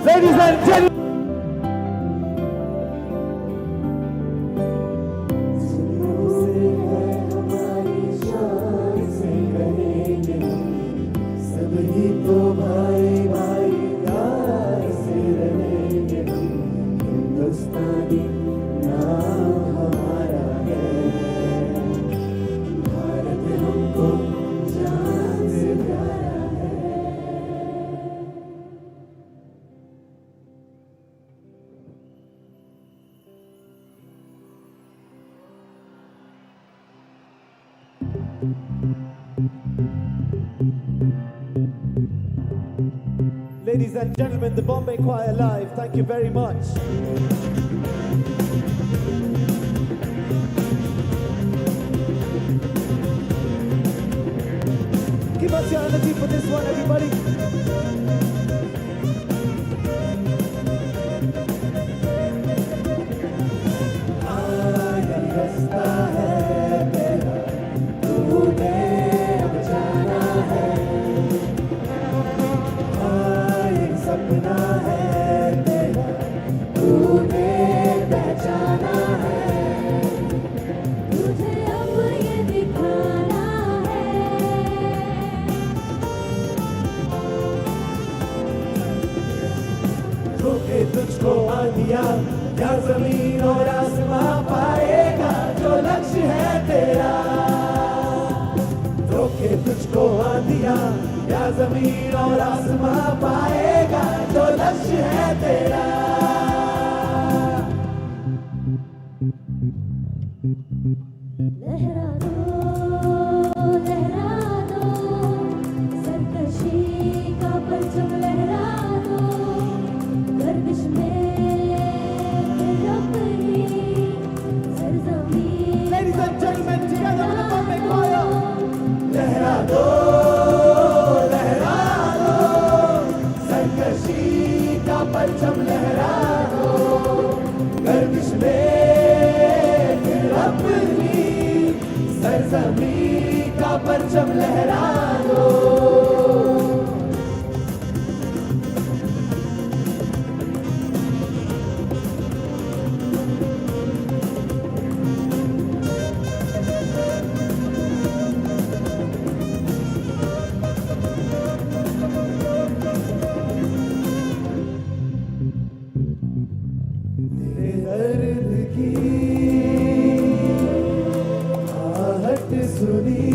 Ladies and gentlemen. Ladies and gentlemen, the Bombay Choir Live, thank you very much. Give us your energy for this one, everybody. तुझको आंधिया या जमीन और आसमां पाएगा जो लक्ष्य है तेरा रोके तुझको आंधिया या जमीन और आसमां पाएगा जो लक्ष्य है तेरा लहरा दो सरकशी का परचम लहरा दो गर्दिश में अपनी सरजमीं Ladies and gentlemen, together with the Bombay Choir. लहरा दो सरकशी का परचम लहरा दो गर्दिश में फिर अपनी सरजमीं का परचम लहरा दो दर्द की आहट सुनी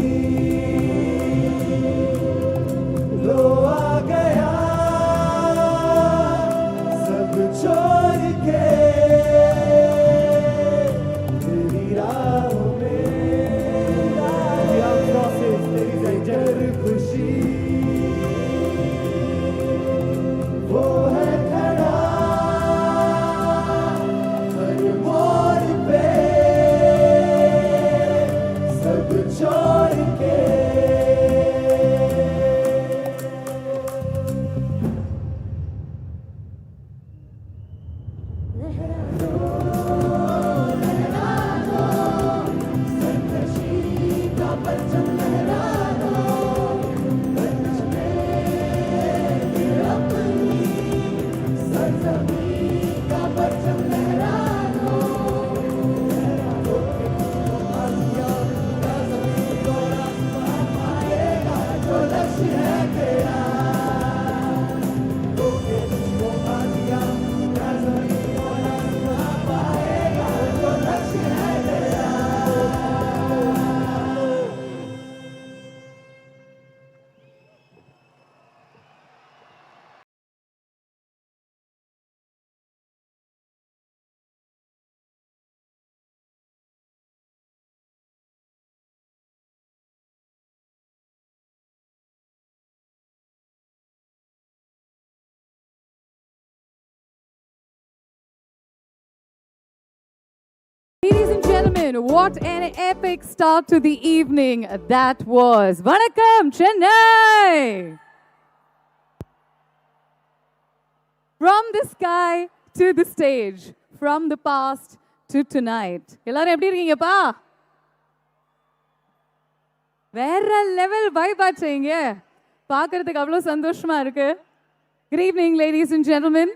gentlemen, what an epic start to the evening that was. Vanakkam, Chennai! From the sky to the stage, from the past to tonight. எல்லாரும் எப்படி இருக்கீங்கப்பா? வேற லெவல் வைப் ஆச்சீங்க. பார்க்கறதுக்கு அவ்வளவு சந்தோஷமா இருக்கு. Good evening, ladies and gentlemen.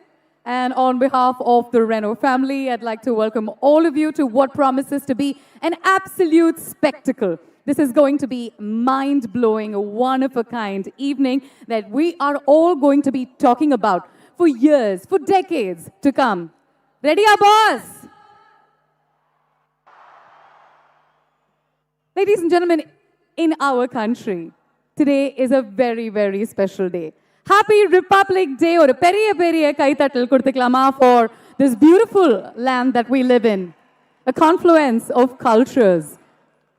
And on behalf of the Renault family, I'd like to welcome all of you to what promises to be an absolute spectacle. This is going to be mind-blowing, a one-of-a-kind evening that we are all going to be talking about for years, for decades to come. Ready, our boss? Ladies and gentlemen, in our country, today is a very, very special day. Happy Republic Day or periya periya kaitattal kuduthukkalama for this beautiful land that we live in. A confluence of cultures,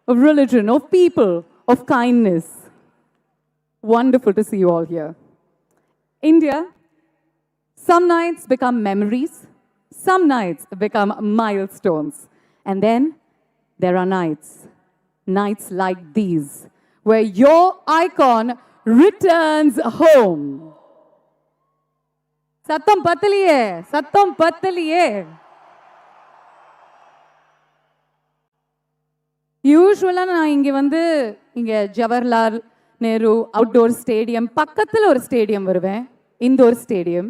of religion, of people, of kindness. Wonderful to see you all here. India, some nights become memories, some nights become milestones. And then there are nights like these, where your icon returns home. Sattam pattaliye. Usually நான் இங்க Jawaharlal Nehru outdoor stadium பக்கத்துல ஒரு stadium வருவேன், indoor stadium.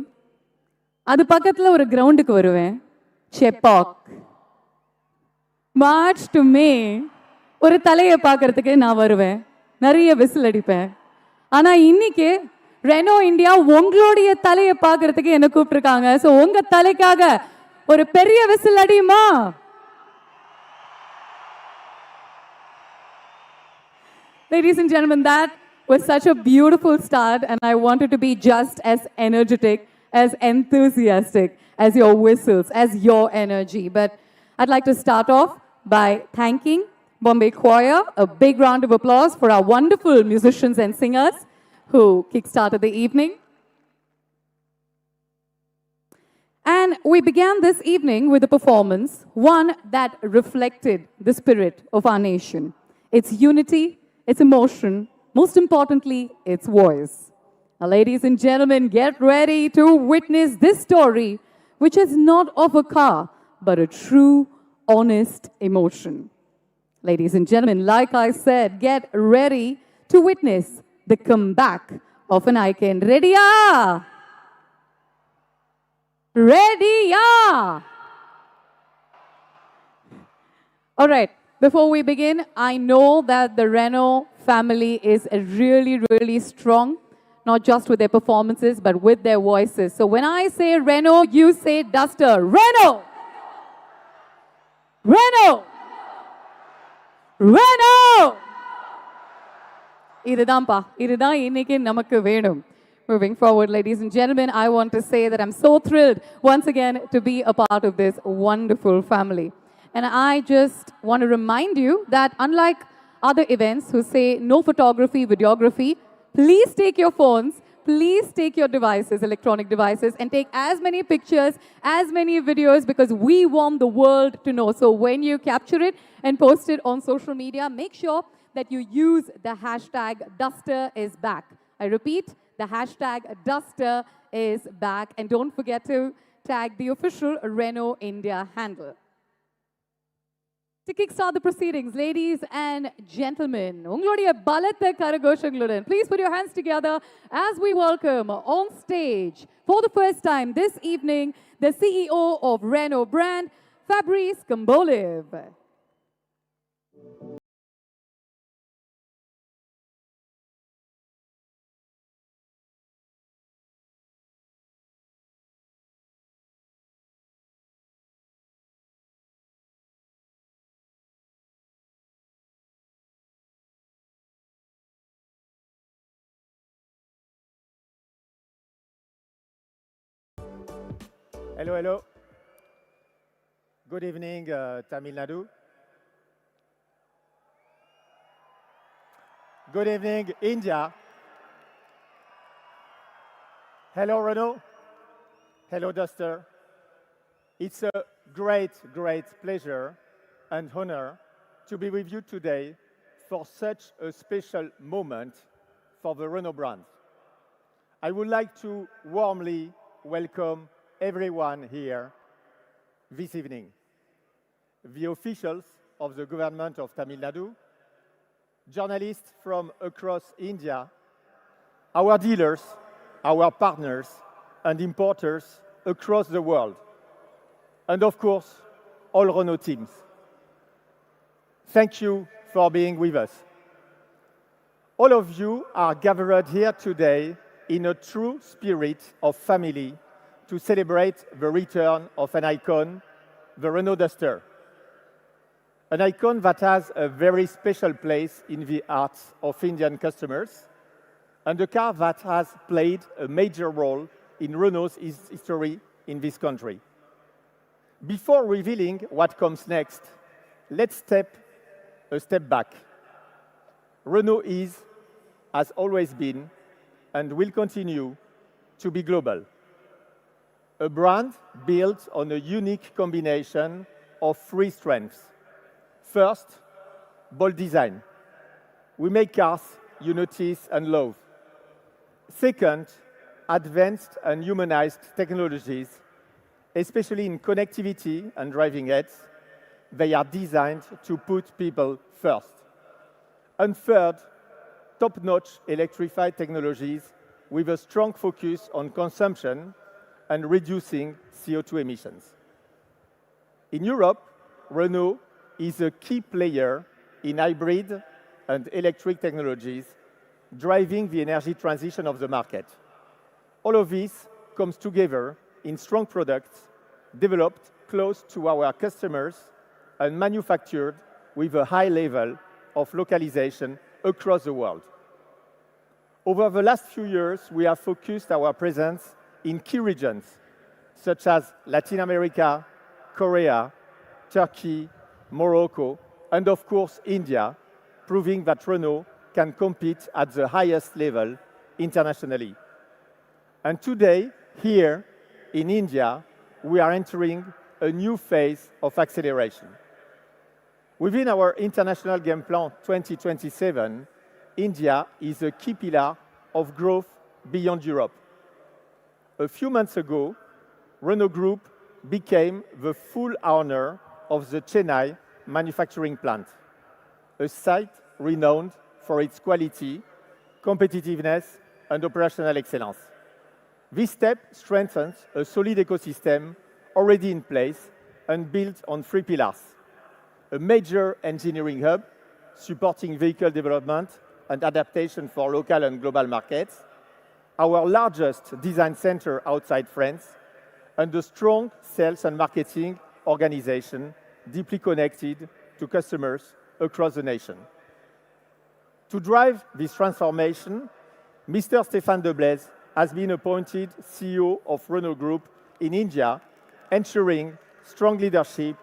அது பக்கத்துல ஒரு கிரவுண்டுக்கு வருவேன், செப்பாக். மார்ச் டு மே ஒரு தலையை பார்க்கறதுக்கு நான் வருவேன், நிறைய விசில் அடிப்பேன். ஆனா இன்னைக்கு ரெனோ இந்தியா உங்களுடைய தலையை பார்க்கறதுக்கு என்ன கூப்பிட்டுருக்காங்க. ஸோ உங்க தலைக்காக ஒரு பெரிய whistle அடியுமா? Ladies and gentlemen, that was such a beautiful start, and I wanted to be just as energetic, as enthusiastic as your whistles, as your energy. But I'd like to start off by thanking Bombay Choir. A big round of applause for our wonderful musicians and singers who kick-started the evening. And we began this evening with a performance, one that reflected the spirit of our nation, its unity, its emotion, most importantly, its voice. Now, ladies and gentlemen, get ready to witness this story, which is not of a car, but a true, honest emotion. Ladies and gentlemen, like I said, get ready to witness the comeback of an icon. Ready? Ready? All right. Before we begin, I know that the Renault family is really, really strong, not just with their performances, but with their voices. So when I say Renault, you say Duster. Renault! Renault! Renault! இதுதான் இன்னைக்கு நமக்கு வேணும். Moving forward, ladies and gentlemen, I want to say that I'm so thrilled once again to be a part of this wonderful family. And I just want to remind you that unlike other events who say no photography, videography, please take your phones, please take your devices, electronic devices, and take as many pictures, as many videos, because we want the world to know. So when you capture it and post it on social media, make sure that you use the hashtag Duster is back. I repeat, the hashtag Duster is back. And don't forget to tag the official Renault India handle. To kickstart the proceedings, ladies and gentlemen, உங்களுடைய பலத்த கரகோஷங்களுடன், please put your hands together as we welcome on stage for the first time this evening the CEO of Renault brand, Fabrice Kambolev. Hello, hello. Good evening, Tamil Nadu. Good evening, India. Hello, Renault. Hello, Duster. It's a great, great pleasure and honor to be with you today for such a special moment for the Renault brand. I would like to warmly welcome everyone here this evening. The officials of the government of Tamil Nadu, journalists from across India, our dealers, our partners, and importers across the world, and of course, all Renault teams. Thank you for being with us. All of you are gathered here today in a true spirit of family to celebrate the return of an icon, the Renault Duster. An icon that has a very special place in the hearts of Indian customers, and a car that has played a major role in Renault's history in this country. Before revealing what comes next, let's take a step back. Renault is, has always been, and will continue to be global. A brand built on a unique combination of three strengths. First, bold design. We make cars you notice and love. Second, advanced and humanized technologies, especially in connectivity and driving aids. They are designed to put people first. And third, top-notch electrified technologies with a strong focus on consumption and reducing CO2 emissions. In Europe, Renault is a key player in hybrid and electric technologies, driving the energy transition of the market. All of this comes together in strong products developed close to our customers and manufactured with a high level of localization across the world. Over the last few years, we have focused our presence in key regions such as Latin America, Korea, Turkey, Morocco, and of course India, proving that Renault can compete at the highest level internationally. And today, here in India, we are entering a new phase of acceleration. Within our International Game Plan 2027, India is a key pillar of growth beyond Europe. A few months ago, Renault Group became the full owner of the Chennai manufacturing plant, a site renowned for its quality, competitiveness, and operational excellence. This step strengthens a solid ecosystem already in place and built on three pillars: a major engineering hub supporting vehicle development and adaptation for local and global markets, our largest design center outside France, and a strong sales and marketing organization deeply connected to customers across the nation. To drive this transformation, Mr. Stéphane Deblaise has been appointed CEO of Renault Group in India, ensuring strong leadership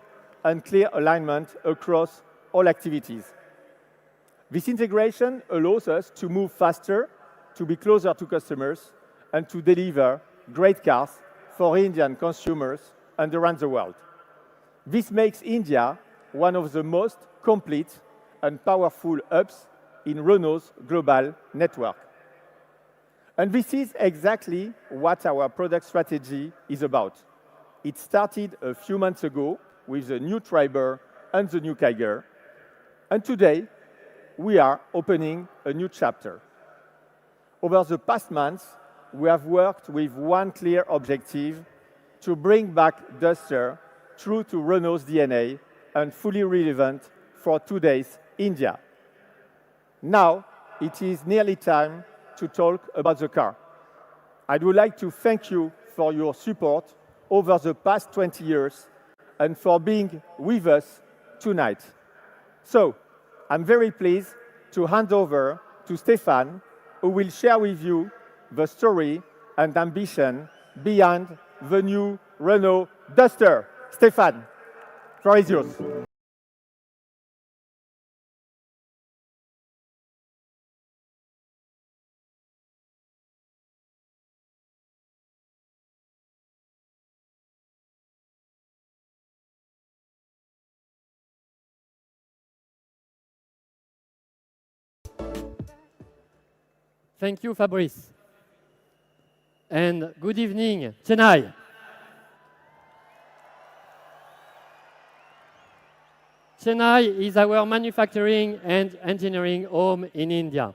and clear alignment across all activities. This integration allows us to move faster, to be closer to customers, and to deliver great cars for Indian consumers and around the world. This makes India one of the most complete and powerful hubs in Renault's global network. And this is exactly what our product strategy is about. It started a few months ago with the new Triber and the new Kiger. And today, we are opening a new chapter. Over the past months, we have worked with one clear objective: to bring back Duster true to Renault's DNA and fully relevant for today's India. Now, it is nearly time to talk about the car. I would like to thank you for your support over the past 20 years and for being with us tonight. So, I'm very pleased to hand over to Stéphane, who will share with you the story and ambition behind the new Renault Duster. Stéphane, the floor is yours. Thank you, Fabrice. And good evening, Chennai. Chennai is our manufacturing and engineering home in India.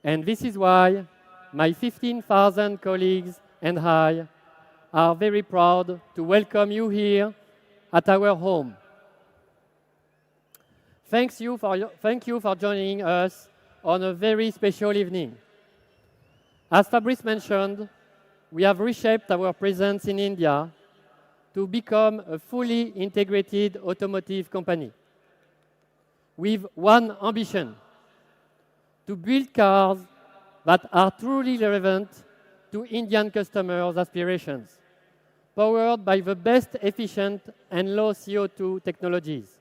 And this is why my 15,000 colleagues and I are very proud to welcome you here at our home. Thank you for joining us on a very special evening. As Fabrice mentioned, we have reshaped our presence in India to become a fully integrated automotive company with one ambition: to build cars that are truly relevant to Indian customers' aspirations, powered by the best efficient and low CO2 technologies.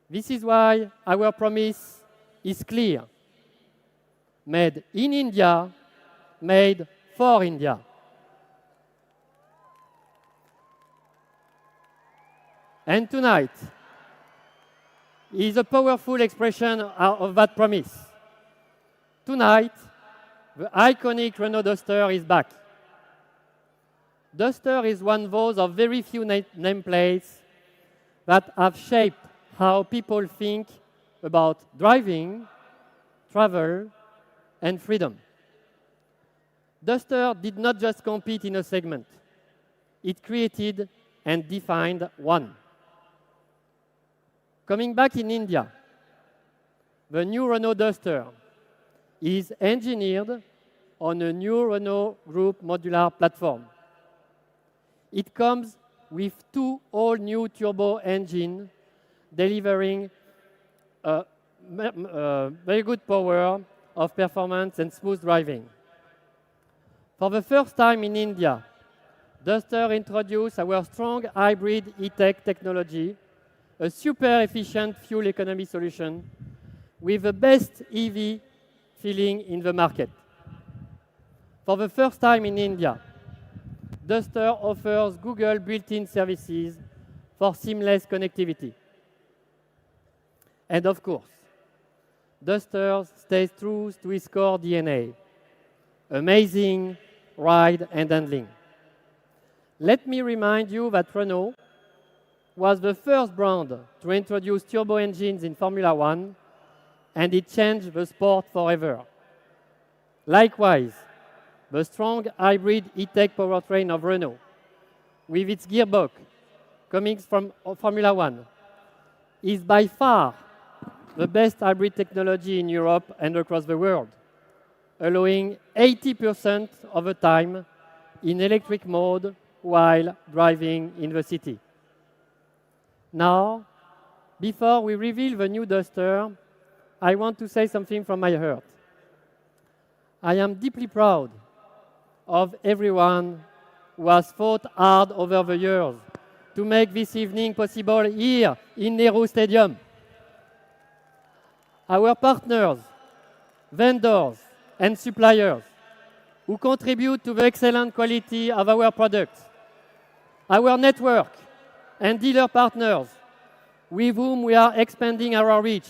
This is why our promise is clear: made in India, made for India. And tonight is a powerful expression of that promise. Tonight, the iconic Renault Duster is back. Duster is one of those of very few nameplates that have shaped how people think about driving, travel, and freedom. Duster did not just compete in a segment. It created and defined one. Coming back in India, the new Renault Duster is engineered on a new Renault Group modular platform. It comes with two all-new turbo engines delivering a very good power of performance and smooth driving. For the first time in India, Duster introduced our strong hybrid e-tech technology, a super efficient fuel economy solution with the best EV feeling in the market. For the first time in India, Duster offers Google built-in services for seamless connectivity. And of course, Duster stays true to its core DNA: amazing ride and handling. Let me remind you that Renault was the first brand to introduce turbo engines in Formula One, and it changed the sport forever. Likewise, the strong hybrid e-tech powertrain of Renault, with its gearbox coming from Formula One, is by far the best hybrid technology in Europe and across the world, allowing 80% of the time in electric mode while driving in the city. Now, before we reveal the new Duster, I want to say something from my heart. I am deeply proud of everyone who has fought hard over the years to make this evening possible here in Nehru Stadium. Our partners, vendors, and suppliers who contribute to the excellent quality of our products, our network and dealer partners with whom we are expanding our reach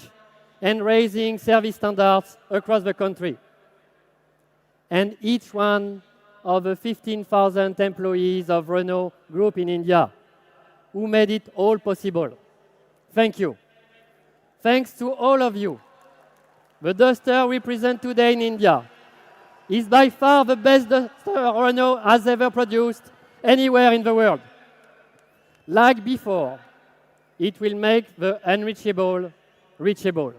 and raising service standards across the country, and each one of the 15,000 employees of Renault Group in India who made it all possible. Thank you. Thanks to all of you. The Duster we present today in India is by far the best Duster Renault has ever produced anywhere in the world. Like before, it will make the unreachable reachable.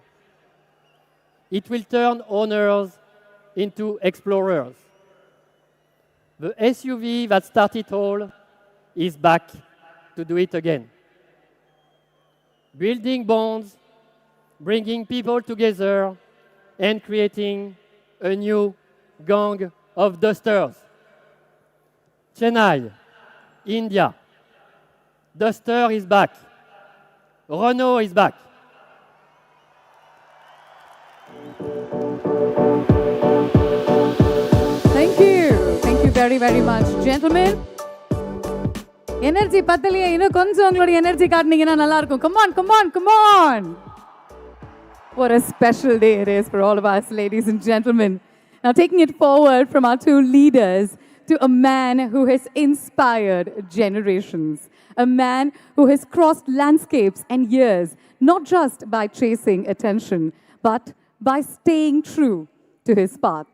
It will turn owners into explorers. The SUV that started all is back to do it again. Building bonds, bringing people together, and creating a new gang of Dusters. Chennai, India. Duster is back. Renault is back. Thank you. Thank you very, very much. Gentlemen, energy பத்தலையே, இன்னும் கொஞ்சம் உங்களுடைய energy காட்டினீங்கன்னா நல்லா இருக்கும். Come on, come on, come on. What a special day it is for all of us, ladies and gentlemen. Now, taking it forward from our two leaders to a man who has inspired generations, a man who has crossed landscapes and years, not just by chasing attention, but by staying true to his path.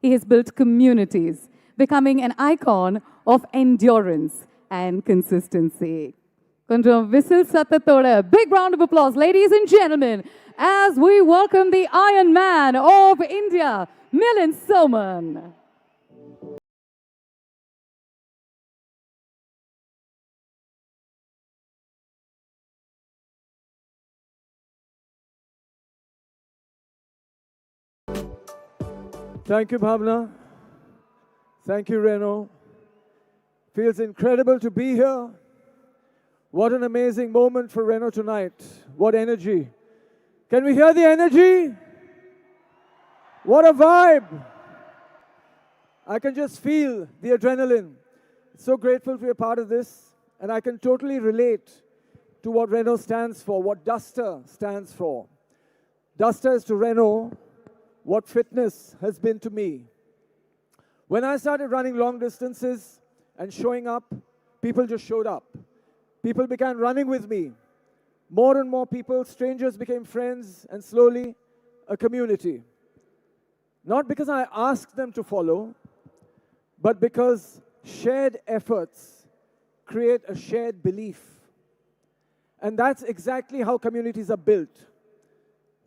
He has built communities, becoming an icon of endurance and consistency. Konjam whistle sattatoda. Big round of applause, ladies and gentlemen, as we welcome the Iron Man of India, Milind Soman. Thank you, Bhavna. Thank you, Renault. Feels incredible to be here. What an amazing moment for Renault tonight. What energy. Can we hear the energy? What a vibe. I can just feel the adrenaline. So grateful to be a part of this. And I can totally relate to what Renault stands for, what Duster stands for. Duster is to Renault what fitness has been to me. When I started running long distances and showing up, people just showed up. People began running with me. More and more people, strangers became friends, and slowly a community. Not because I asked them to follow, but because shared efforts create a shared belief. And that's exactly how communities are built,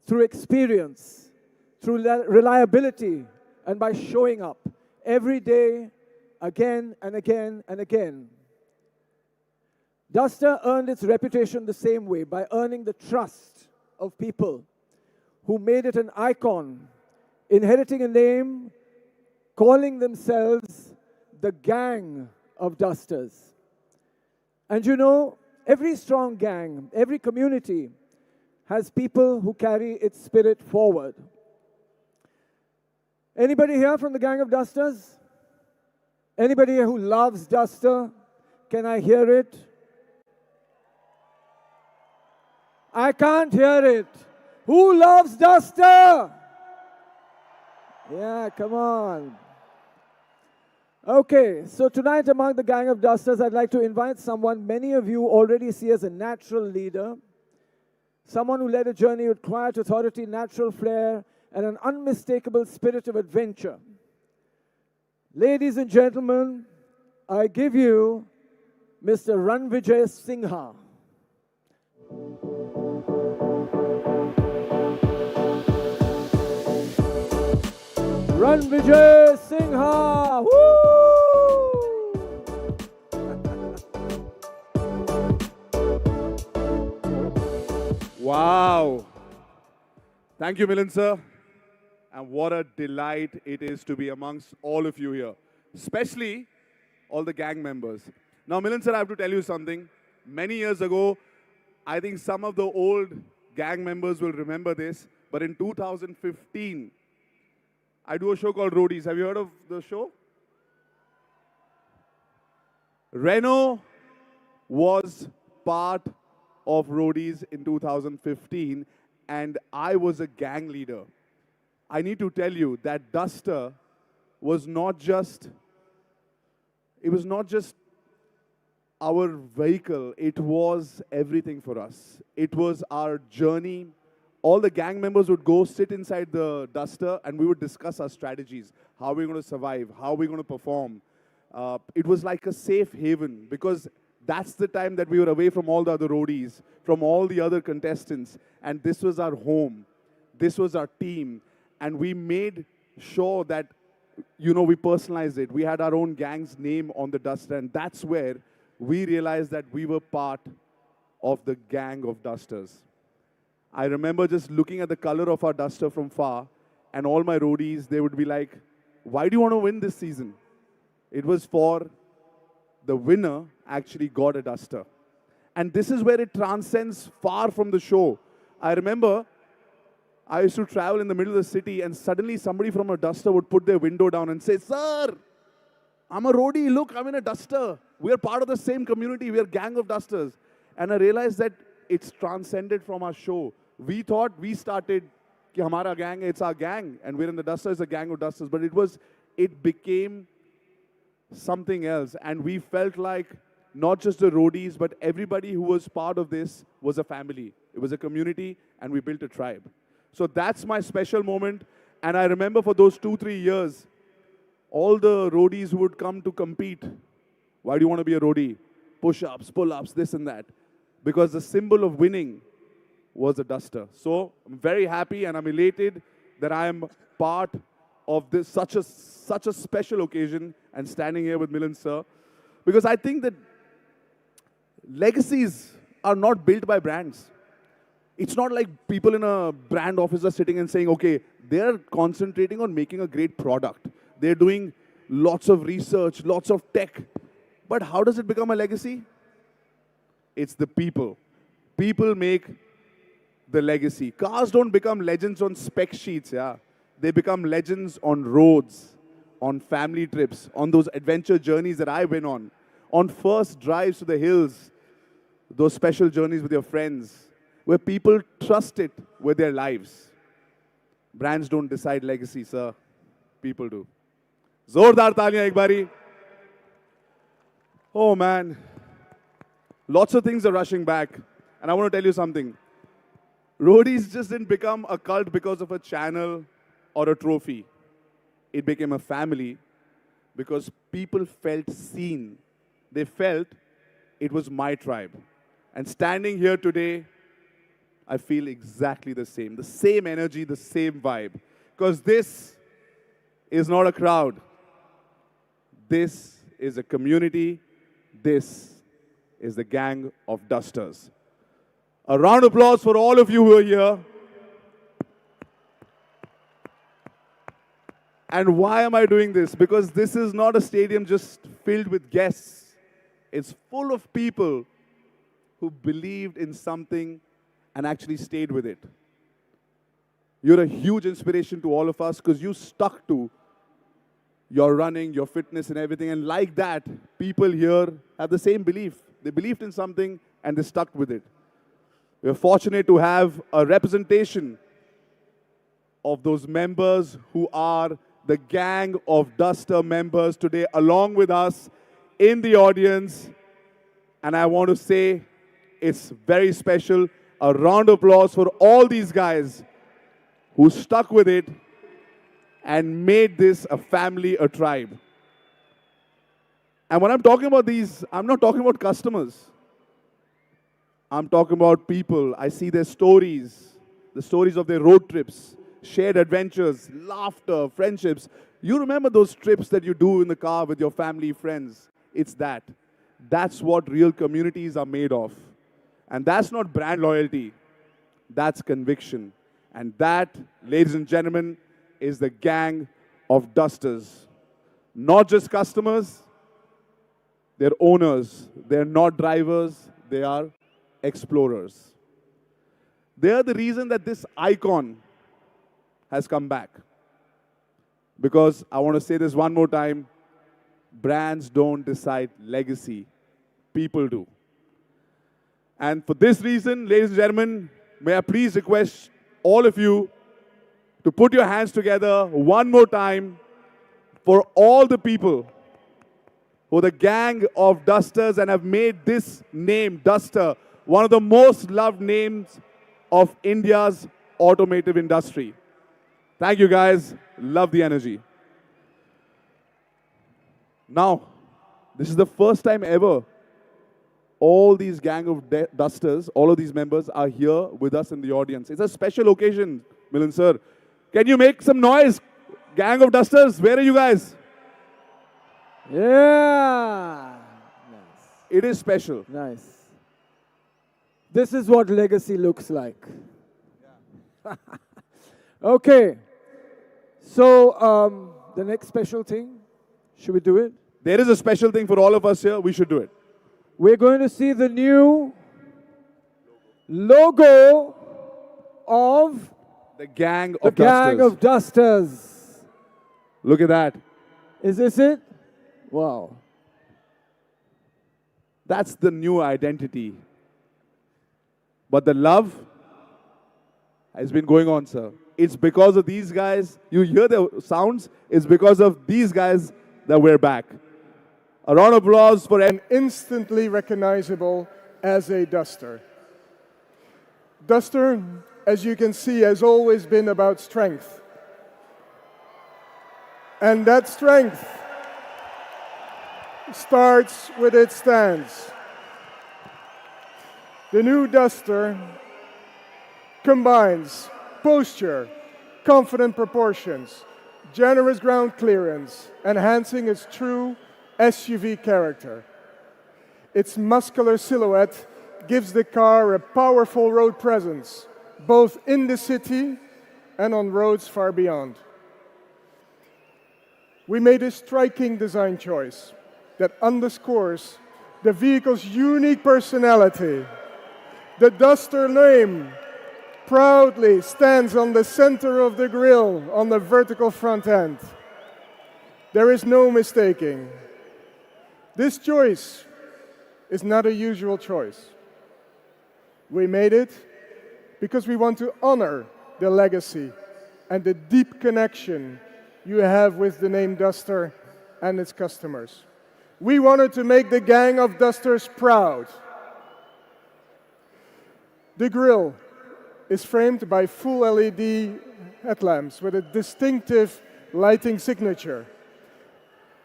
through experience, through reliability, and by showing up every day, again and again and again. Duster earned its reputation the same way, by earning the trust of people who made it an icon, inheriting a name, calling themselves the Gang of Dusters. And you know, every strong gang, every community has people who carry its spirit forward. Anybody here from the Gang of Dusters? Anybody here who loves Duster? Can I hear it? I can't hear it. Who loves Duster? Yeah, come on. Okay, so tonight among the Gang of Dusters, I'd like to invite someone many of you already see as a natural leader, someone who led a journey with quiet authority, natural flair, and an unmistakable spirit of adventure. Ladies and gentlemen, I give you Mr. Ranvijay Singha. Ranvijay Singha! Woo! Wow. Thank you, Milind sir. And what a delight it is to be amongst all of you here, especially all the gang members. Now, Milind sir, I have to tell you something. Many years ago, I think some of the old gang members will remember this, but in 2015, I do a show called Roadies. Have you heard of the show? Renault was part of Roadies in 2015, and I was a gang leader. I need to tell you that Duster was not just, it was not just our vehicle, it was everything for us. It was our journey. All the gang members would go sit inside the Duster and we would discuss our strategies, how we're going to survive, how we're going to perform. It was like a safe haven because that's the time that we were away from all the other roadies, from all the other contestants, and this was our home. This was our team. And we made sure that, you know, we personalized it. We had our own gang's name on the Duster, and that's where we realized that we were part of the Gang of Dusters. I remember just looking at the color of our Duster from far, and all my roadies, they would be like, why do you want to win this season? It was for the winner actually got a Duster. And this is where it transcends far from the show. I remember I used to travel in the middle of the city and suddenly somebody from a Duster would put their window down and say, sir, I'm a roadie, look, I'm in a Duster. We are part of the same community, we are Gang of Dusters. And I realized that it's transcended from our show. We thought we started, ki hamara gang, it's our gang, and we're in the Duster, it's a gang of Dusters. But it became something else. And we felt like not just the roadies, but everybody who was part of this was a family. It was a community, and we built a tribe. So that's my special moment. And I remember for those 2-3 years, all the roadies who would come to compete. Why do you want to be a roadie? Push-ups, pull-ups, this and that. Because the symbol of winning was a Duster. So I'm very happy and I'm elated that I am part of this such a special occasion and standing here with Milind sir. Because I think that legacies are not built by brands. It's not like people in a brand office are sitting and saying, okay, they're concentrating on making a great product. They're doing lots of research, lots of tech. But how does it become a legacy? It's the people. People make the legacy. Cars don't become legends on spec sheets, yeah. They become legends on roads, on family trips, on those adventure journeys that I went on first drives to the hills, those special journeys with your friends, where people trust it with their lives. Brands don't decide legacy, sir. People do. Zordar taaliyan ek bari. Oh man. Lots of things are rushing back. And I want to tell you something. Roadies just didn't become a cult because of a channel or a trophy. It became a family because people felt seen. They felt it was my tribe. And standing here today, I feel exactly the same energy, the same vibe. Because this is not a crowd. This is a community. This is the gang of Dusters. A round of applause for all of you who are here. And why am I doing this? Because this is not a stadium just filled with guests. It's full of people who believed in something and actually stayed with it. You're a huge inspiration to all of us because you stuck to your running, your fitness and everything. And like that, people here have the same belief. They believed in something and they stuck with it. We're fortunate to have a representation of those members who are the gang of Duster members today along with us in the audience. And I want to say it's very special. A round of applause for all these guys who stuck with it and made this a family, a tribe. And when I'm talking about these, I'm not talking about customers. I'm talking about people. I see their stories, the stories of their road trips, shared adventures, laughter, friendships. You remember those trips that you do in the car with your family, friends. It's that. That's what real communities are made of. And that's not brand loyalty. That's conviction. And that, ladies and gentlemen, is the gang of Dusters. Not just customers, they're owners. They're not drivers, they are explorers. They are the reason that this icon has come back. Because I want to say this one more time, brands don't decide legacy, people do. And for this reason, ladies and gentlemen, may I please request all of you to put your hands together one more time for all the people who are the gang of Dusters and have made this name, Duster, one of the most loved names of India's automotive industry. Thank you guys. Love the energy. Now, this is the first time ever all these gang of Dusters, all of these members are here with us in the audience. It's a special occasion, Milind sir. Can you make some noise? Gang of Dusters, where are you guys? Yeah. Nice. It is special. Nice. This is what legacy looks like. Yeah. Okay. So, the next special thing, should we do it? There is a special thing for all of us here. We should do it. We're going to see the new logo of the gang the of Dusters. gang of Dusters. Look at that. Is this it? Wow. That's the new identity. But the love has been going on, sir. It's because of these guys. You hear the sounds. It's because of these guys that we're back. A round of applause for And instantly recognizable as a Duster. Duster, as you can see, has always been about strength. And that strength starts with its stance. The new Duster combines posture, confident proportions, generous ground clearance, enhancing its true SUV character. Its muscular silhouette gives the car a powerful road presence, both in the city and on roads far beyond. We made a striking design choice that underscores the vehicle's unique personality. The Duster name proudly stands on the center of the grille on the vertical front end. There is no mistaking. This choice is not a usual choice. We made it because we want to honor the legacy and the deep connection you have with the name Duster and its customers. We wanted to make the gang of Dusters proud. The grille is framed by full LED headlamps with a distinctive lighting signature.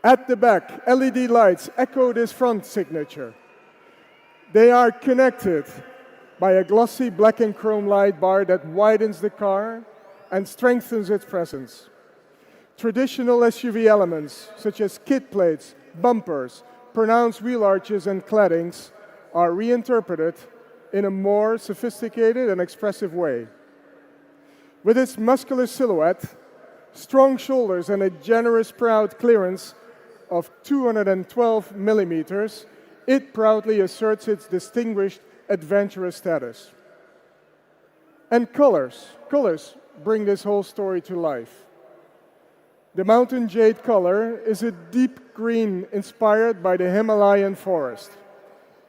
At the back, LED lights echo this front signature. They are connected by a glossy black and chrome light bar that widens the car and strengthens its presence. Traditional SUV elements, such as kit plates, bumpers, pronounced wheel arches, and claddings, are reinterpreted in a more sophisticated and expressive way. With its muscular silhouette, strong shoulders, and a generous proud clearance of 212 millimeters, it proudly asserts its distinguished adventurous status. And colors bring this whole story to life. The mountain jade color is a deep green inspired by the Himalayan forest.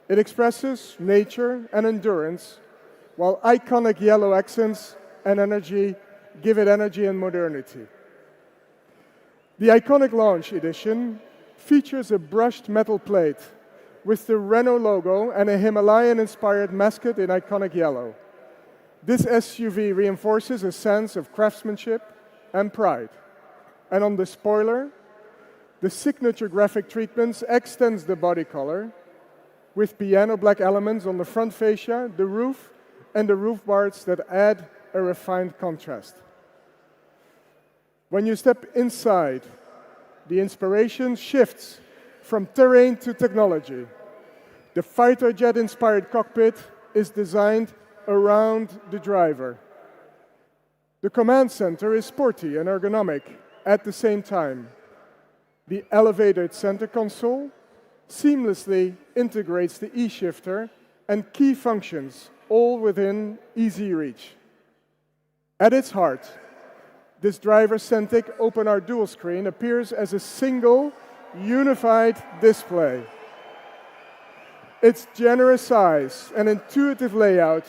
It expresses nature and endurance, while iconic yellow accents and energy give it energy and modernity. The iconic launch edition features a brushed metal plate with the Renault logo and a Himalayan-inspired mascot in iconic yellow. This SUV reinforces a sense of craftsmanship and pride. And on the spoiler, the signature graphic treatments extends the body color with piano black elements on the front fascia, the roof, and the roof bars that add a refined contrast. When you step inside, the inspiration shifts from terrain to technology. The fighter jet-inspired cockpit is designed around the driver. The command center is sporty and ergonomic at the same time. The elevated center console seamlessly integrates the E-shifter and key functions, all within easy reach. At its heart, this driver-centric open-art dual screen appears as a single, unified display. Its generous size and intuitive layout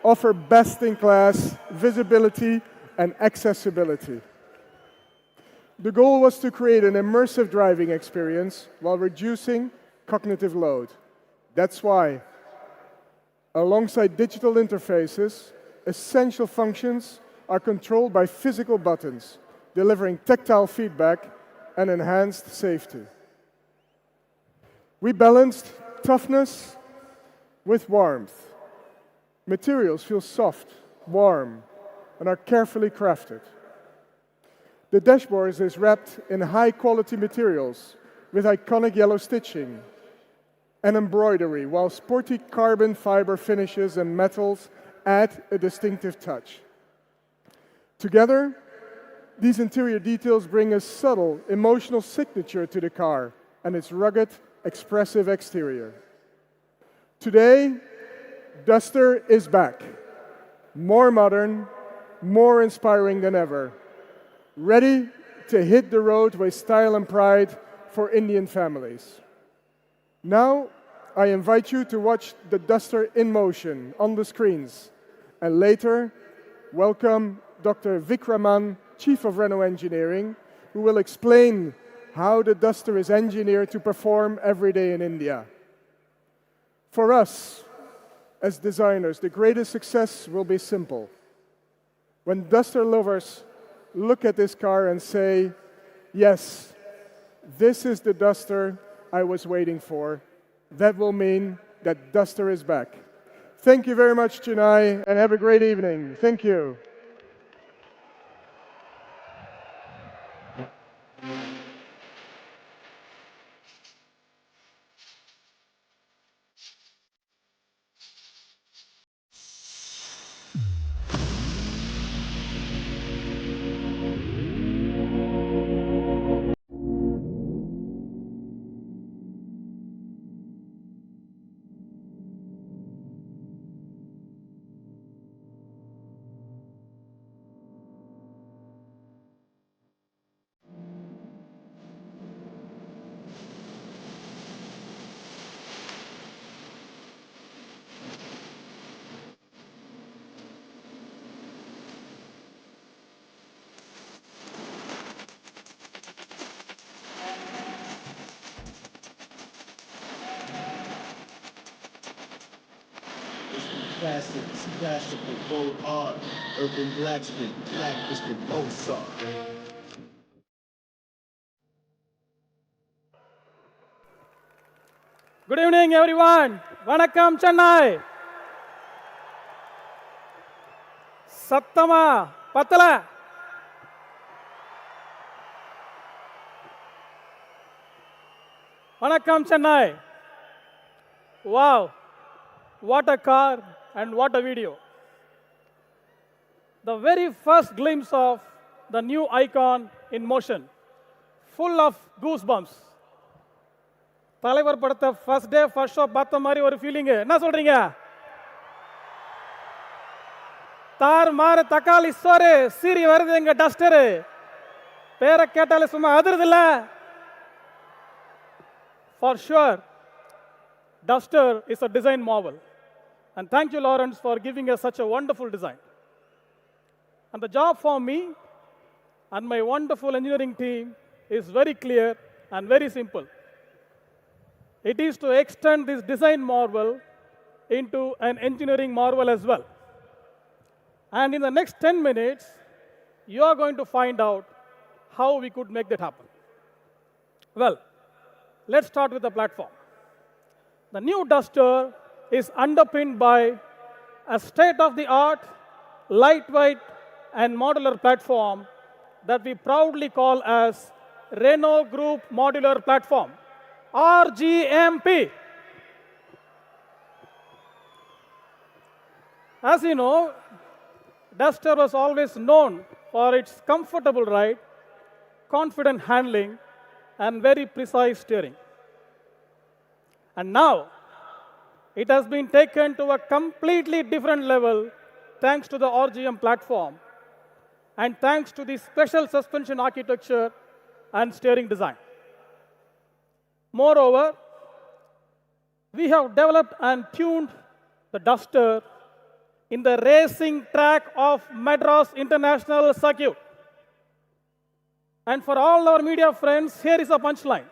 offer best-in-class visibility and accessibility. The goal was to create an immersive driving experience while reducing cognitive load. That's why, alongside digital interfaces, essential functions are controlled by physical buttons, delivering tactile feedback and enhanced safety. We balanced toughness with warmth. Materials feel soft, warm, and are carefully crafted. The dashboard is wrapped in high-quality materials with iconic yellow stitching and embroidery, while sporty carbon fiber finishes and metals add a distinctive touch. Together, these interior details bring a subtle, emotional signature to the car and its rugged, expressive exterior. Today, Duster is back, more modern, more inspiring than ever, ready to hit the road with style and pride for Indian families. Now, I invite you to watch the Duster in motion on the screens. And later, welcome Dr. Vikraman, Chief of Renault Engineering, who will explain how the Duster is engineered to perform every day in India. For us, as designers, the greatest success will be simple. When Duster lovers look at this car and say, yes, this is the Duster I was waiting for, that will mean that Duster is back. Thank you very much, Chennai, and have a great evening. Thank you. Classics, classical, bold art, urban blacksmith, black is the Mozart. Good evening, everyone. Vanakkam, Chennai. Sattama, Patala. Vanakkam, Chennai. Wow, what a car and what a video. The very first glimpse of the new icon in motion, full of goosebumps. தலைவர் படத்தை first day first show பார்த்த மாதிரி ஒரு feeling. என்ன சொல்றீங்க? தார் மாறு தக்காளி சோறு சீரி வருது எங்க டஸ்டரு. பேரை கேட்டாலே சும்மா அதிருது இல்ல? For sure, Duster is a design marvel. And thank you, Lawrence, for giving us such a wonderful design. And the job for me and my wonderful engineering team is very clear and very simple. It is to extend this design marvel into an engineering marvel as well. And in the next 10 minutes, you are going to find out how we could make that happen. Well, let's start with the platform. The new Duster is underpinned by a state-of-the-art, lightweight, and modular platform that we proudly call as Renault Group Modular Platform, RGMP. As you know, Duster was always known for its comfortable ride, confident handling, and very precise steering. And now, it has been taken to a completely different level thanks to the RGM platform and thanks to the special suspension architecture and steering design. Moreover, we have developed and tuned the Duster in the racing track of Madras International Circuit. And for all our media friends, here is a punchline.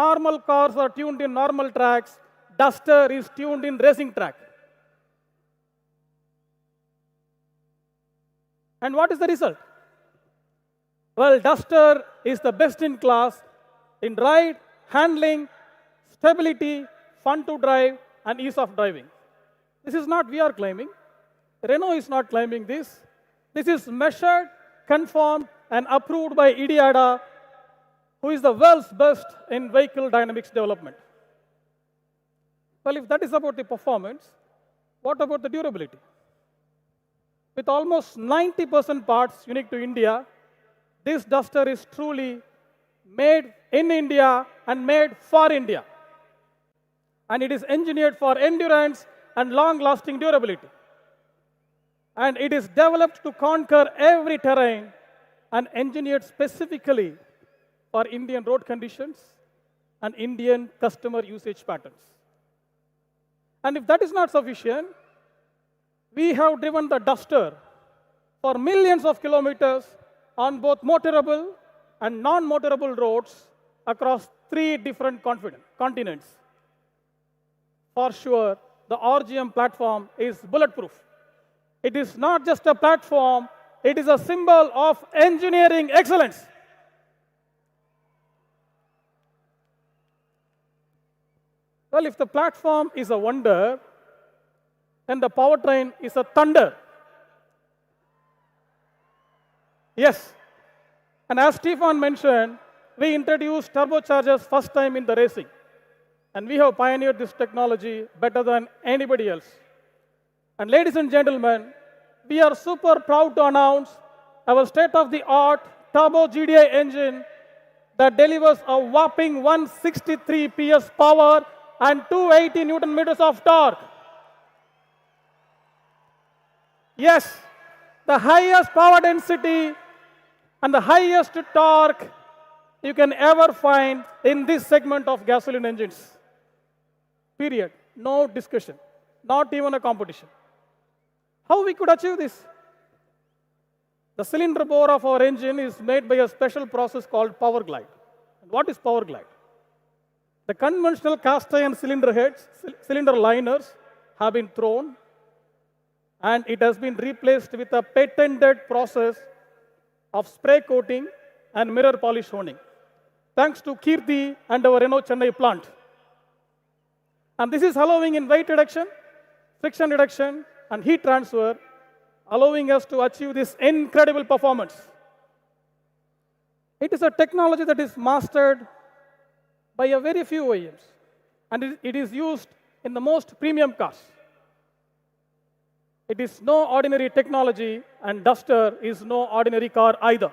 Normal cars are tuned in normal tracks. Duster is tuned in racing track. And what is the result? Well, Duster is the best in class in ride, handling, stability, fun to drive, and ease of driving. This is not we are claiming. Renault is not claiming this. This is measured, confirmed, and approved by IDIADA, who is the world's best in vehicle dynamics development. Well, if that is about the performance, what about the durability? With almost 90% parts unique to India, this Duster is truly made in India and made for India. And it is engineered for endurance and long-lasting durability. And it is developed to conquer every terrain and engineered specifically for Indian road conditions and Indian customer usage patterns. And if that is not sufficient, we have driven the Duster for millions of kilometers on both motorable and non-motorable roads across 3 different continents. For sure, the RGM platform is bulletproof. It is not just a platform, it is a symbol of engineering excellence. Well, if the platform is a wonder, then the powertrain is a thunder. Yes. And as Stefan mentioned, we introduced turbochargers first time in the racing. And we have pioneered this technology better than anybody else. And ladies and gentlemen, we are super proud to announce our state-of-the-art turbo GDI engine that delivers a whopping 163 PS power and 280 Newton meters of torque. Yes, the highest power density and the highest torque you can ever find in this segment of gasoline engines. Period. No discussion. Not even a competition. How we could achieve this? The cylinder bore of our engine is made by a special process called power glide. What is power glide? The conventional cast iron cylinder heads, cylinder liners have been thrown, and it has been replaced with a patented process of spray coating and mirror polish honing, thanks to Kirti and our Renault Chennai plant. And this is allowing in weight reduction, friction reduction, and heat transfer, allowing us to achieve this incredible performance. It is a technology that is mastered by a very few OEMs, and it is used in the most premium cars. It is no ordinary technology, and Duster is no ordinary car either.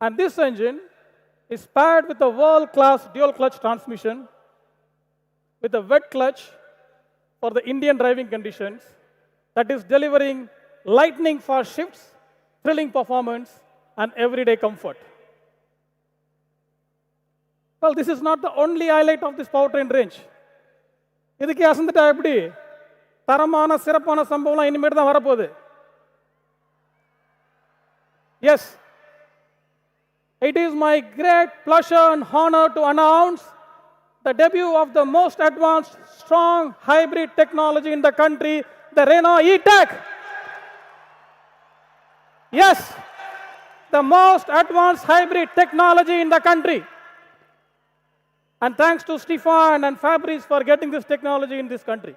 And this engine is paired with a world-class dual-clutch transmission with a wet clutch for the Indian driving conditions that is delivering lightning-fast shifts, thrilling performance, and everyday comfort. Well, this is not the only highlight of this powertrain range. இதுக்கு அசந்துட்டா எப்படி தரமான சிறப்பான சம்பவம்லாம் இனிமேட்டு தான் வரப்போகுது. Yes, it is my great pleasure and honor to announce the debut of the most advanced, strong hybrid technology in the country, the Renault E-Tech. Yes, the most advanced hybrid technology in the country. And thanks to Stefan and Fabrice for getting this technology in this country.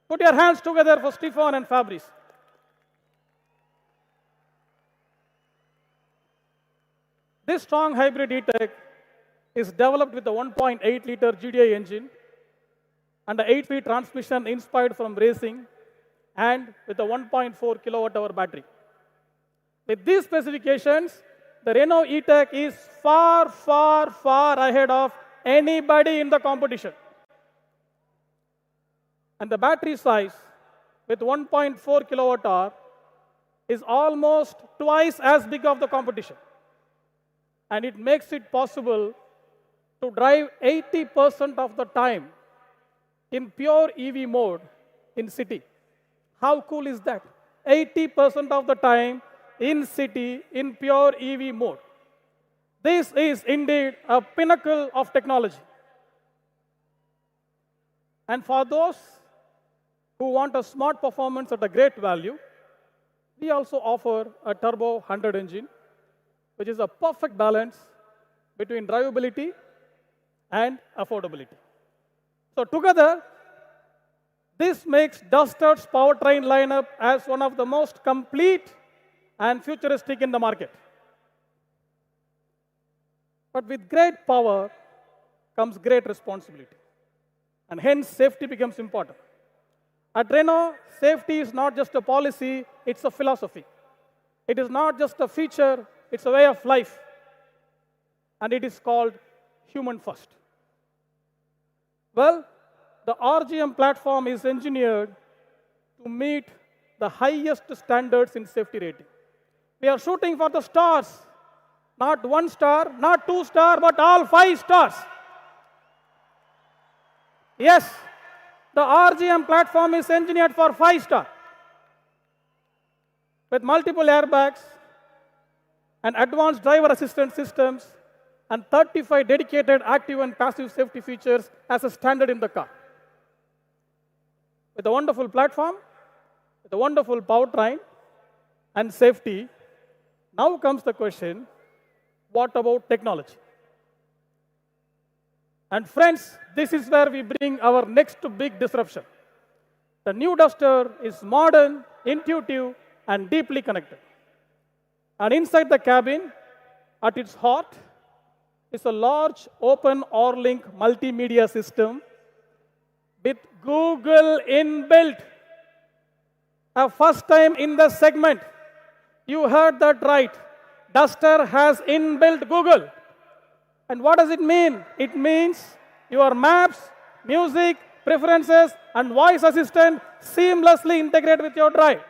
Put your hands together for Stefan and Fabrice. This strong hybrid E-Tech is developed with a 1.8-liter GDI engine and an 8-speed transmission inspired from racing and with a 1.4 kilowatt-hour battery. With these specifications, the Renault E-Tech is far, far, far ahead of anybody in the competition. And the battery size with 1.4 kilowatt-hour is almost twice as big of the competition. And it makes it possible to drive 80% of the time in pure EV mode in city. How cool is that? 80% of the time in city in pure EV mode. This is indeed a pinnacle of technology. And for those who want a smart performance at a great value, we also offer a turbo 100 engine, which is a perfect balance between drivability and affordability. So together, this makes Duster's powertrain lineup as one of the most complete and futuristic in the market. But with great power comes great responsibility. And hence, safety becomes important. At Renault, safety is not just a policy, it's a philosophy. It is not just a feature, it's a way of life. And it is called human first. Well, the RGM platform is engineered to meet the highest standards in safety rating. We are shooting for the stars. Not 1 star, not 2 star, but all 5 stars. Yes, The RGM platform is engineered for 5-star with multiple airbags and advanced driver assistance systems and 35 dedicated active and passive safety features as a standard in the car. With a wonderful platform, with a wonderful powertrain and safety, now comes the question, what about technology? And friends, this is where we bring our next big disruption. The new Duster is modern, intuitive, and deeply connected. And inside the cabin, at its heart, is a large open OR-link multimedia system with Google inbuilt. A first time in the segment. You heard that right. Duster has inbuilt Google. And what does it mean? It means your maps, music, preferences, and voice assistant seamlessly integrate with your drive.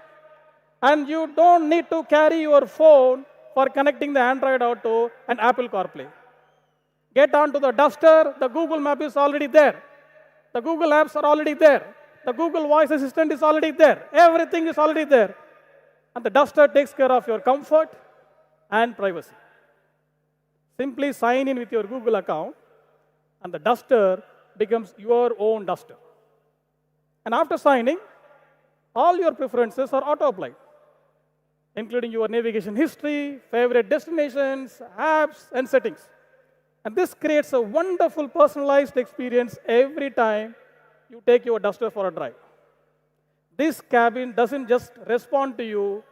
And you don't need to carry your phone for connecting the Android Auto and Apple CarPlay. Get onto the Duster, the Google Map is already there. The Google Apps are already there. The Google Voice Assistant is already there. Everything is already there. And the Duster takes care of your comfort and privacy. Simply sign in with your Google account, and the Duster becomes your own Duster. And after signing, all your preferences are auto-applied, including your navigation history, favorite destinations, apps, and settings. And this creates a wonderful personalized experience every time you take your Duster for a drive. This cabin doesn't just respond to you,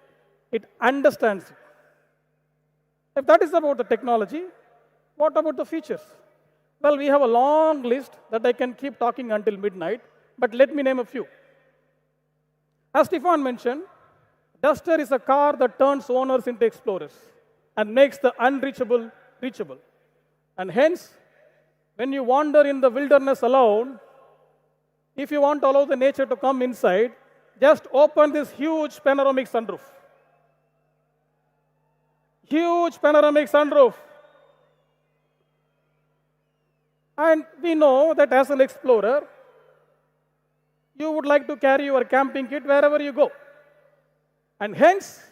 it understands you. If that is about the technology, what about the features? Well, we have a long list that I can keep talking until midnight, but let me name a few. As Stefan mentioned, Duster is a car that turns owners into explorers and makes the unreachable reachable. And hence, when you wander in the wilderness alone, if you want to allow the nature to come inside, just open this huge panoramic sunroof. Huge panoramic sunroof. And we know that as an explorer, you would like to carry your camping kit wherever you go. And hence,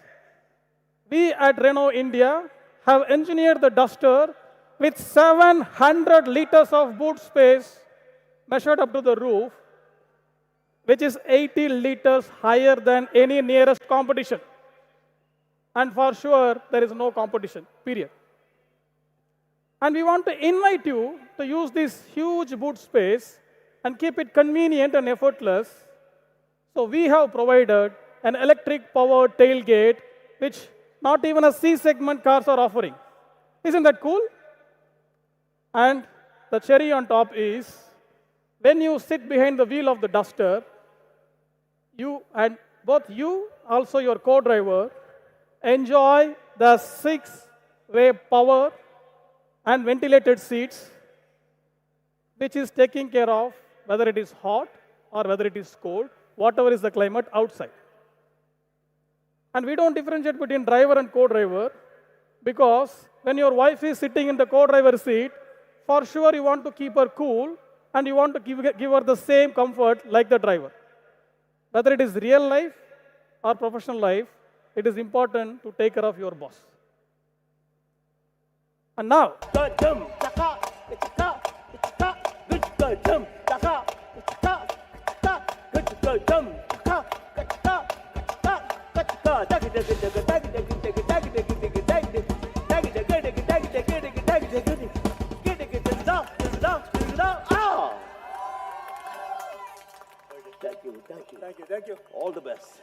we at Renault India have engineered the Duster with 700 liters of boot space measured up to the roof, which is 80 liters higher than any nearest competition. And for sure, there is no competition, period. And we want to invite you to use this huge boot space and keep it convenient and effortless. So we have provided an electric-powered tailgate, which not even a C-segment cars are offering. Isn't that cool? And the cherry on top is, when you sit behind the wheel of the Duster, both you, also your co-driver, enjoy the 6-way power and ventilated seats, which is taking care of whether it is hot or whether it is cold, whatever is the climate outside. And we don't differentiate between driver and co-driver, because when your wife is sitting in the co-driver seat, for sure you want to keep her cool and you want to give her the same comfort like the driver. Whether it is real life or professional life, it is important to take care of your boss. And now, Thank you. All the best.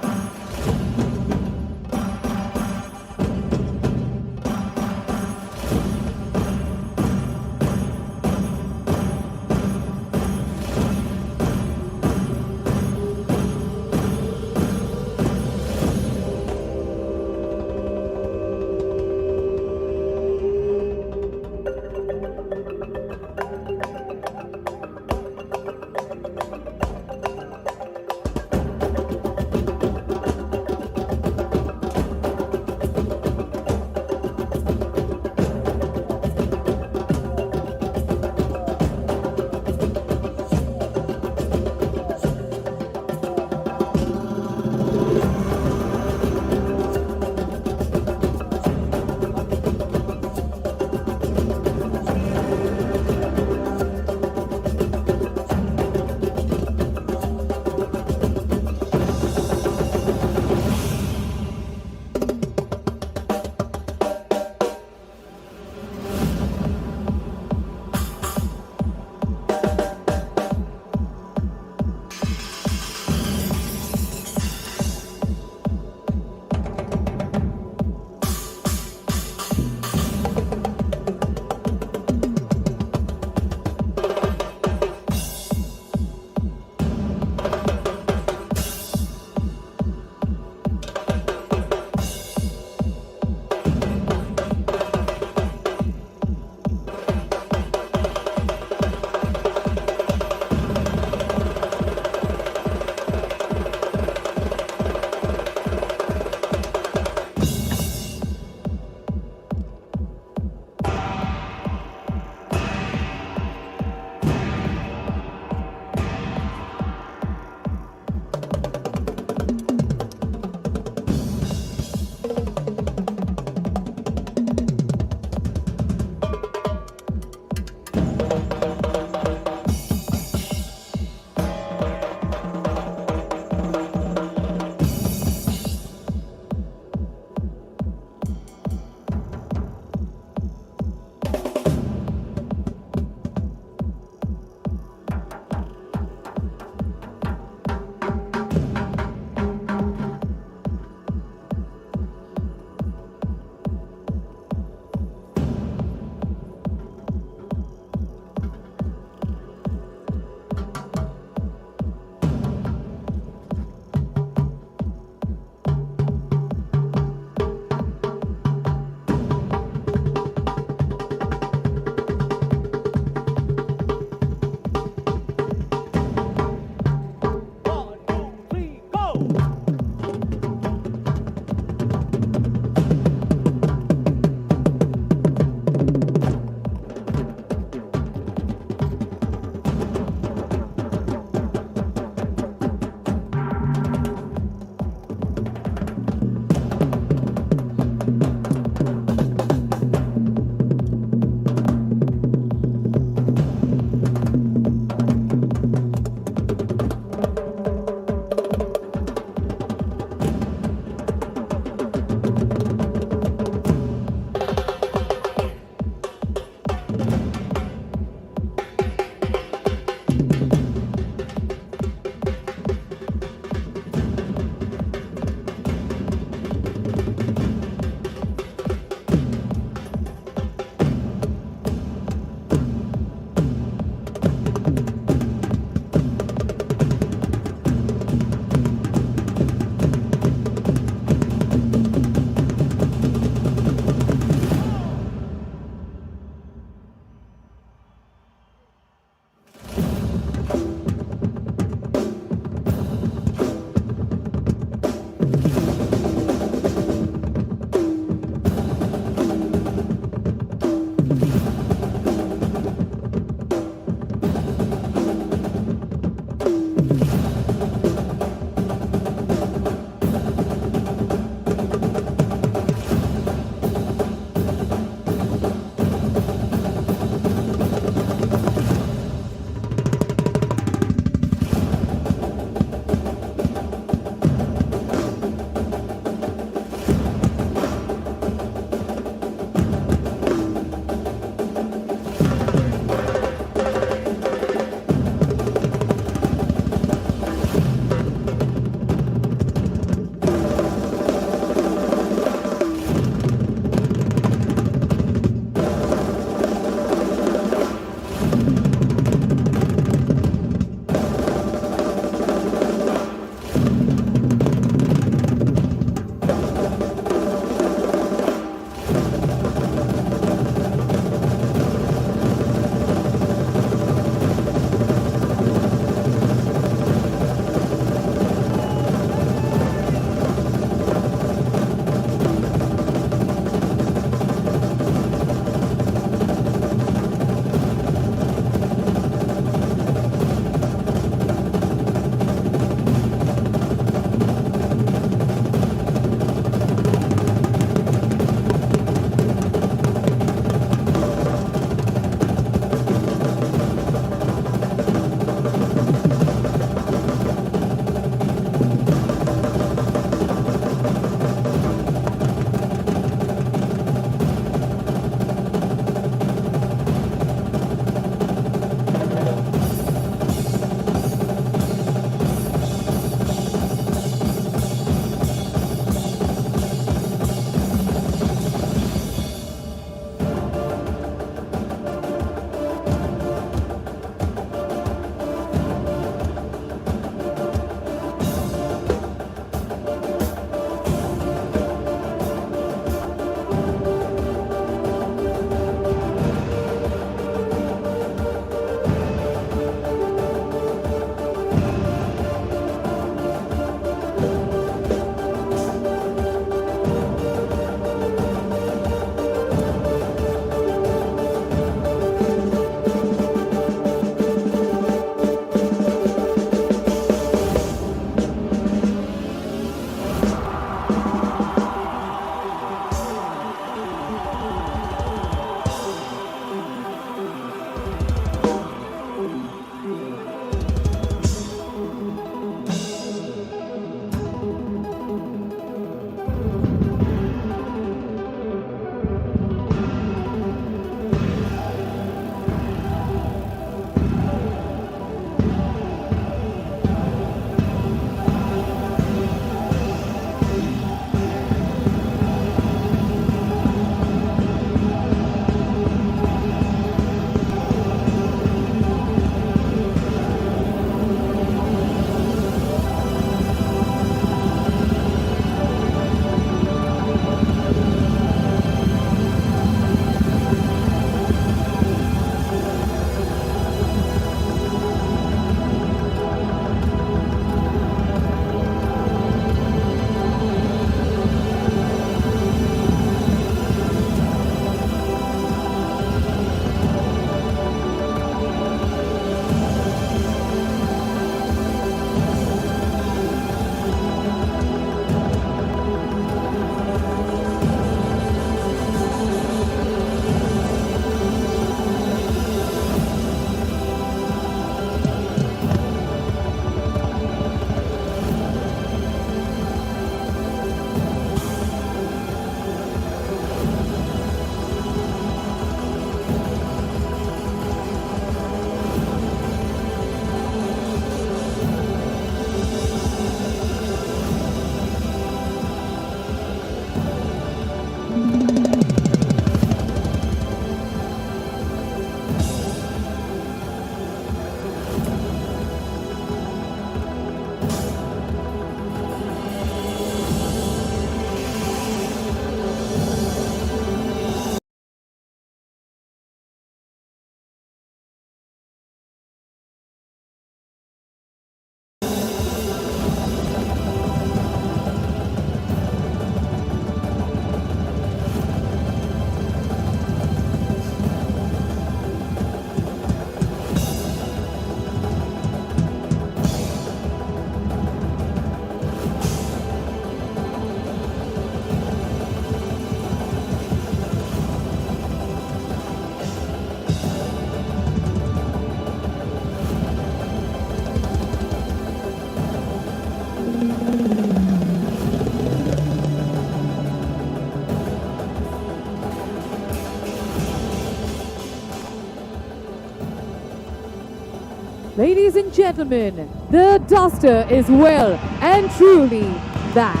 Ladies and gentlemen, the Duster is well and truly back.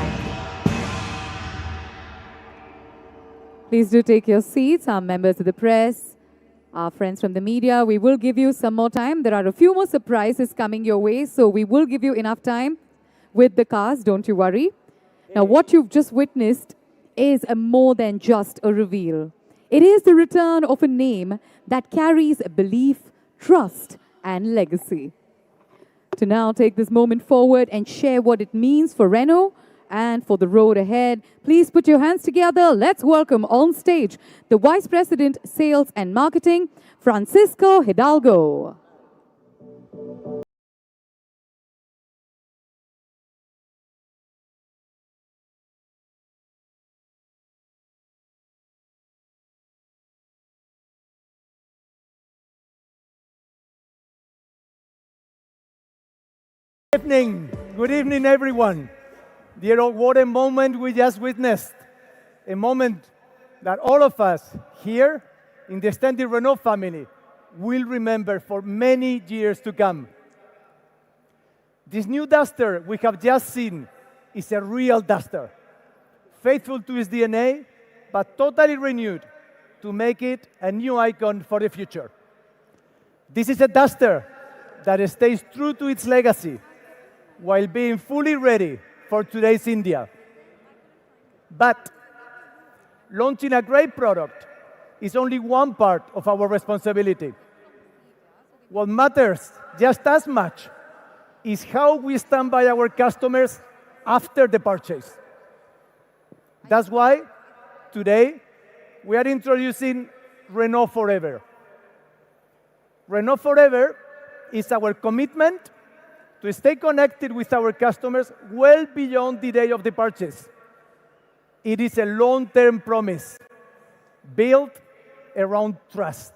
Please do take your seats, our members of the press, our friends from the media. We will give you some more time. There are a few more surprises coming your way, so we will give you enough time with the cars, don't you worry. Now, what you've just witnessed is more than just a reveal. It is the return of a name that carries belief, trust, and legacy. To now take this moment forward and share what it means for Renault and for the road ahead, please put your hands together. Let's welcome on stage the Vice President, Sales and Marketing, Francisco Hidalgo. Good evening, everyone. Dear, what a moment we just witnessed. A moment that all of us here in the extended Renault family will remember for many years to come. This new Duster we have just seen is a real Duster, faithful to its DNA, but totally renewed to make it a new icon for the future. This is a Duster that stays true to its legacy, while being fully ready for today's India. But launching a great product is only one part of our responsibility. What matters just as much is how we stand by our customers after the purchase. That's why today we are introducing Renault Forever. Renault Forever is our commitment to stay connected with our customers well beyond the day of the purchase. It is a long-term promise built around trust.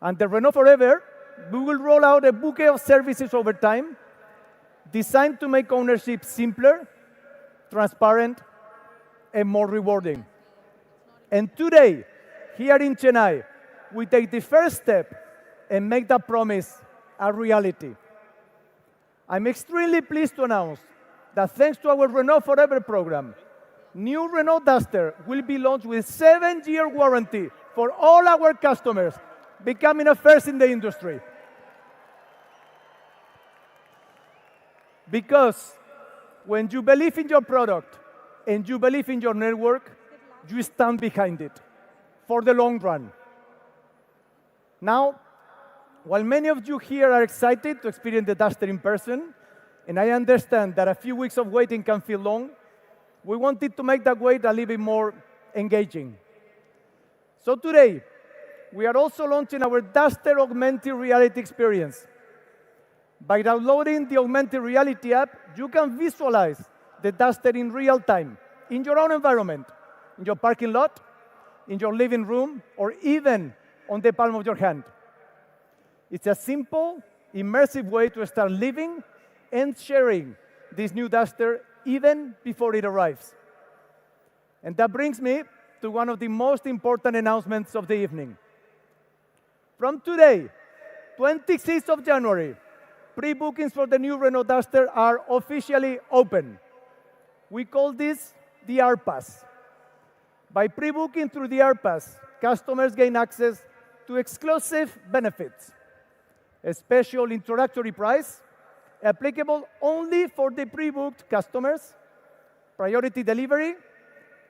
Under Renault Forever, we will roll out a bouquet of services over time designed to make ownership simpler, transparent, and more rewarding. And today, here in Chennai, we take the first step and make that promise a reality. I'm extremely pleased to announce that thanks to our Renault Forever program, new Renault Duster will be launched with 7-year warranty for all our customers, becoming a first in the industry. Because when you believe in your product and you believe in your network, you stand behind it for the long run. Now, while many of you here are excited to experience the Duster in person, and I understand that a few weeks of waiting can feel long, we wanted to make that wait a little bit more engaging. So today, we are also launching our Duster augmented reality experience. By downloading the augmented reality app, you can visualize the Duster in real time, in your own environment, in your parking lot, in your living room, or even on the palm of your hand. It's a simple, immersive way to start living and sharing this new Duster even before it arrives. And that brings me to one of the most important announcements of the evening. From today, 26th of January, pre-bookings for the new Renault Duster are officially open. We call this the R-Pass. By pre-booking through the R-Pass, customers gain access to exclusive benefits, a special introductory price applicable only for the pre-booked customers, priority delivery,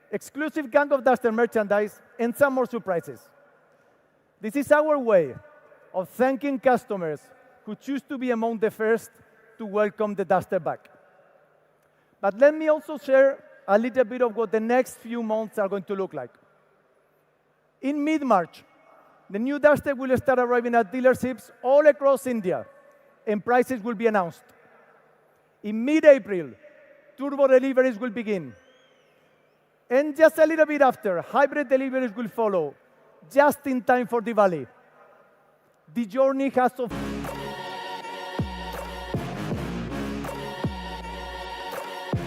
exclusive Gang of Duster merchandise, and some more surprises. This is our way of thanking customers who choose to be among the first to welcome the Duster back. But let me also share a little bit of what the next few months are going to look like. In mid-March, the new Duster will start arriving at dealerships all across India, and prices will be announced. In mid-April, turbo deliveries will begin. And just a little bit after, hybrid deliveries will follow, just in time for Diwali. The journey has